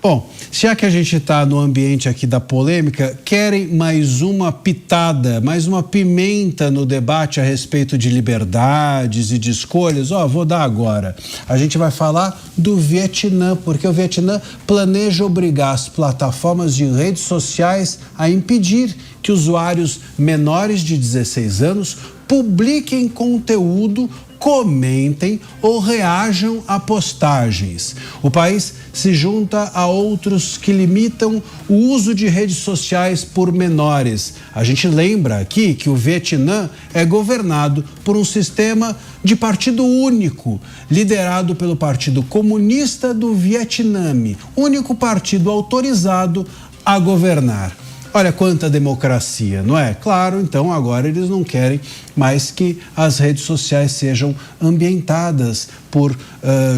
Bom, já que a gente está no ambiente aqui da polêmica, querem mais uma pitada, mais uma pimenta no debate a respeito de liberdades e de escolhas? Vou dar agora. A gente vai falar do Vietnã, porque o Vietnã planeja obrigar as plataformas de redes sociais a impedir que usuários menores de 16 anos publiquem conteúdo, comentem ou reajam a postagens. O país se junta a outros que limitam o uso de redes sociais por menores. A gente lembra aqui que o Vietnã é governado por um sistema de partido único, liderado pelo Partido Comunista do Vietnã, único partido autorizado a governar. Olha quanta democracia, não é? Claro, então agora eles não querem mais que as redes sociais sejam ambientadas por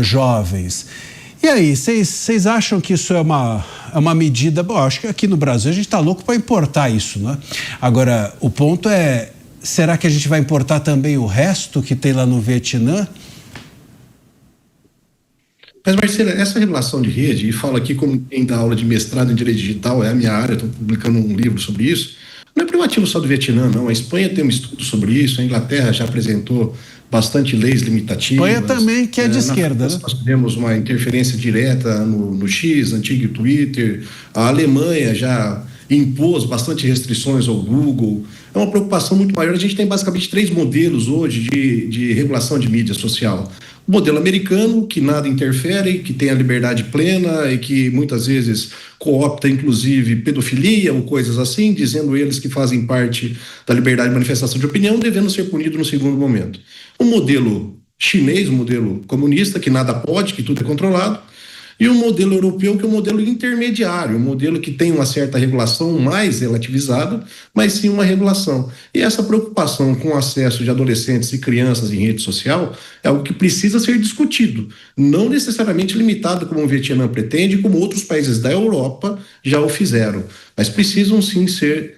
jovens. E aí, vocês acham que isso é uma medida... Bom, acho que aqui no Brasil a gente está louco para importar isso, né? Agora, o ponto é, será que a gente vai importar também o resto que tem lá no Vietnã? Mas, Marcelo, essa regulação de rede, e falo aqui como quem dá aula de mestrado em Direito Digital, é a minha área, estou publicando um livro sobre isso, não é privativo só do Vietnã, não. A Espanha tem um estudo sobre isso, a Inglaterra já apresentou bastante leis limitativas. A Espanha também, que é de esquerda, né? Nós tivemos uma interferência direta no X, antigo Twitter. A Alemanha já impôs bastante restrições ao Google. É uma preocupação muito maior. A gente tem basicamente 3 modelos hoje de regulação de mídia social. O modelo americano, que nada interfere, que tem a liberdade plena e que muitas vezes coopta, inclusive, pedofilia ou coisas assim, dizendo eles que fazem parte da liberdade de manifestação de opinião, devendo ser punido no segundo momento. O modelo chinês, o modelo comunista, que nada pode, que tudo é controlado, e o modelo europeu, que é um modelo intermediário, um modelo que tem uma certa regulação mais relativizada, mas sim uma regulação. E essa preocupação com o acesso de adolescentes e crianças em rede social é algo que precisa ser discutido, não necessariamente limitado como o Vietnã pretende, como outros países da Europa já o fizeram, mas precisam sim ser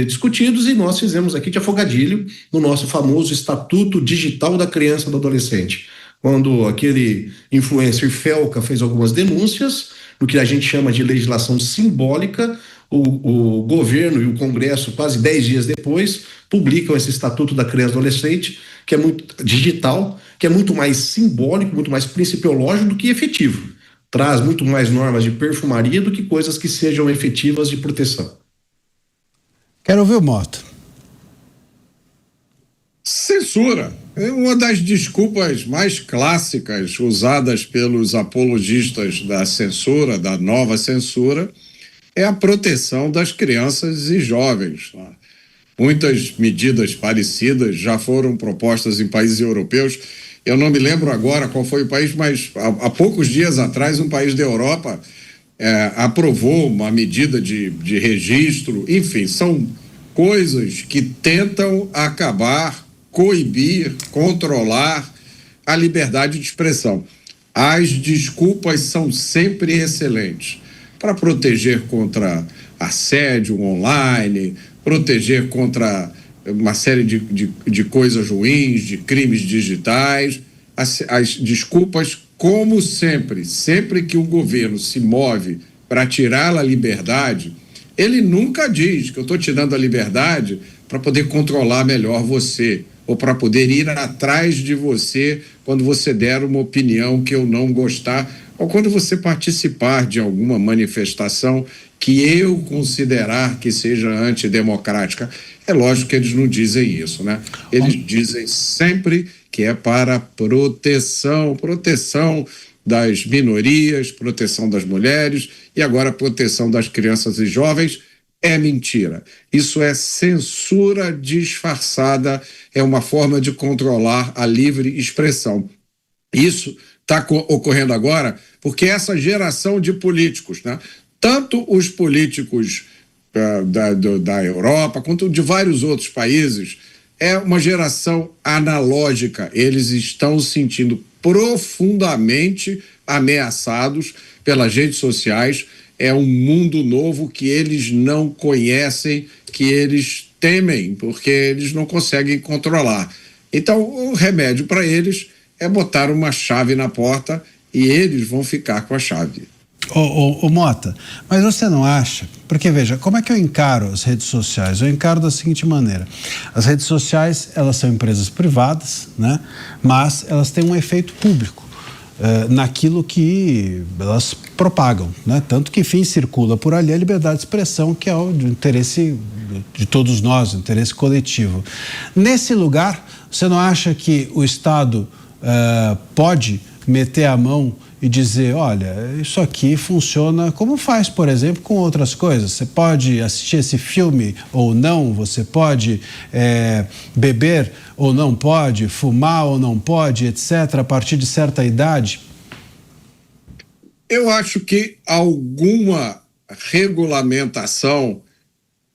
discutidos, e nós fizemos aqui de afogadilho no nosso famoso Estatuto Digital da Criança e do Adolescente, quando aquele influencer Felca fez algumas denúncias, no que a gente chama de legislação simbólica, o governo e o Congresso, quase 10 dias depois, publicam esse Estatuto da Criança e do Adolescente, que é muito digital, que é muito mais simbólico, muito mais principiológico do que efetivo. Traz muito mais normas de perfumaria do que coisas que sejam efetivas de proteção. Quero ouvir o Mota. Censura é uma das desculpas mais clássicas usadas pelos apologistas da censura, da nova censura, é a proteção das crianças e jovens. Muitas medidas parecidas já foram propostas em países europeus. Eu não me lembro agora qual foi o país, mas há poucos dias atrás um país da Europa aprovou uma medida de registro. Enfim, são coisas que tentam acabar, coibir, controlar a liberdade de expressão. As desculpas são sempre excelentes para proteger contra assédio online, proteger contra uma série de coisas ruins, de crimes digitais. As desculpas, como sempre que o governo se move para tirar a liberdade, ele nunca diz que eu estou tirando a liberdade para poder controlar melhor você, ou para poder ir atrás de você quando você der uma opinião que eu não gostar, ou quando você participar de alguma manifestação que eu considerar que seja antidemocrática. É lógico que eles não dizem isso, né? Eles dizem sempre que é para proteção das minorias, proteção das mulheres e agora proteção das crianças e jovens. É mentira. Isso é censura disfarçada, é uma forma de controlar a livre expressão. Isso está ocorrendo agora porque essa geração de políticos, né? Tanto os políticos da Europa quanto de vários outros países, é uma geração analógica. Eles estão se sentindo profundamente ameaçados pelas redes sociais. É um mundo novo que eles não conhecem, que eles temem, porque eles não conseguem controlar. Então, o remédio para eles é botar uma chave na porta e eles vão ficar com a chave. Ô, Mota, mas você não acha? Porque, veja, como é que eu encaro as redes sociais? Eu encaro da seguinte maneira: as redes sociais, elas são empresas privadas, né? Mas elas têm um efeito público naquilo que elas propagam, né? Tanto que, enfim, circula por ali a liberdade de expressão, que é o interesse de todos nós, o interesse coletivo. Nesse lugar, você não acha que o Estado pode meter a mão e dizer, olha, isso aqui funciona como faz, por exemplo, com outras coisas? Você pode assistir esse filme ou não, você pode beber ou não pode, fumar ou não pode, etc., a partir de certa idade? Eu acho que alguma regulamentação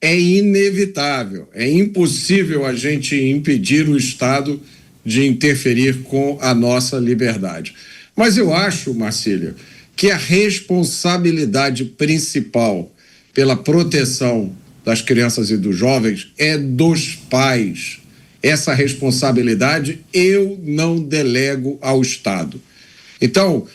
é inevitável. É impossível a gente impedir o Estado de interferir com a nossa liberdade. Mas eu acho, Marcília, que a responsabilidade principal pela proteção das crianças e dos jovens é dos pais. Essa responsabilidade eu não delego ao Estado. Então,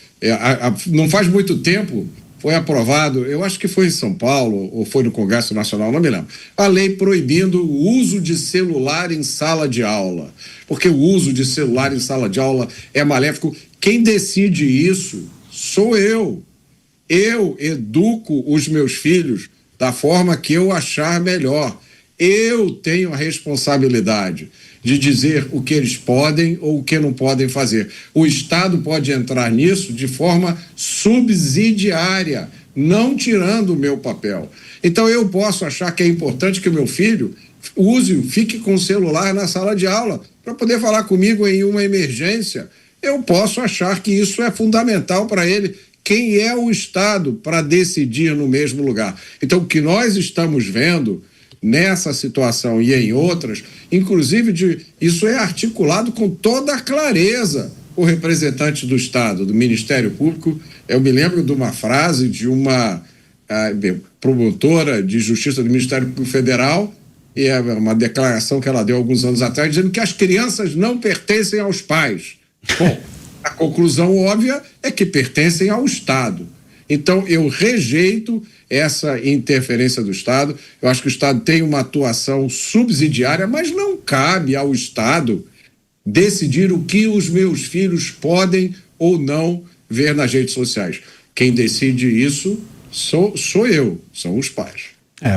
não faz muito tempo, foi aprovado, eu acho que foi em São Paulo ou foi no Congresso Nacional, não me lembro, a lei proibindo o uso de celular em sala de aula, porque o uso de celular em sala de aula é maléfico. Quem decide isso sou eu. Eu educo os meus filhos da forma que eu achar melhor. Eu tenho a responsabilidade de dizer o que eles podem ou o que não podem fazer. O Estado pode entrar nisso de forma subsidiária, não tirando o meu papel. Então eu posso achar que é importante que o meu filho fique com o celular na sala de aula para poder falar comigo em uma emergência. Eu posso achar que isso é fundamental para ele. Quem é o Estado para decidir no mesmo lugar? Então, o que nós estamos vendo nessa situação e em outras, inclusive isso é articulado com toda a clareza. O representante do Estado, do Ministério Público, eu me lembro de uma frase de uma promotora de justiça do Ministério Público Federal, e é uma declaração que ela deu alguns anos atrás, dizendo que as crianças não pertencem aos pais. Bom, a conclusão óbvia é que pertencem ao Estado. Então, eu rejeito essa interferência do Estado. Eu acho que o Estado tem uma atuação subsidiária, mas não cabe ao Estado decidir o que os meus filhos podem ou não ver nas redes sociais. Quem decide isso sou eu, são os pais.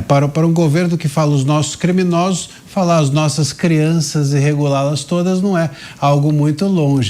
Para um governo que fala os nossos criminosos, falar as nossas crianças e regulá-las todas não é algo muito longe.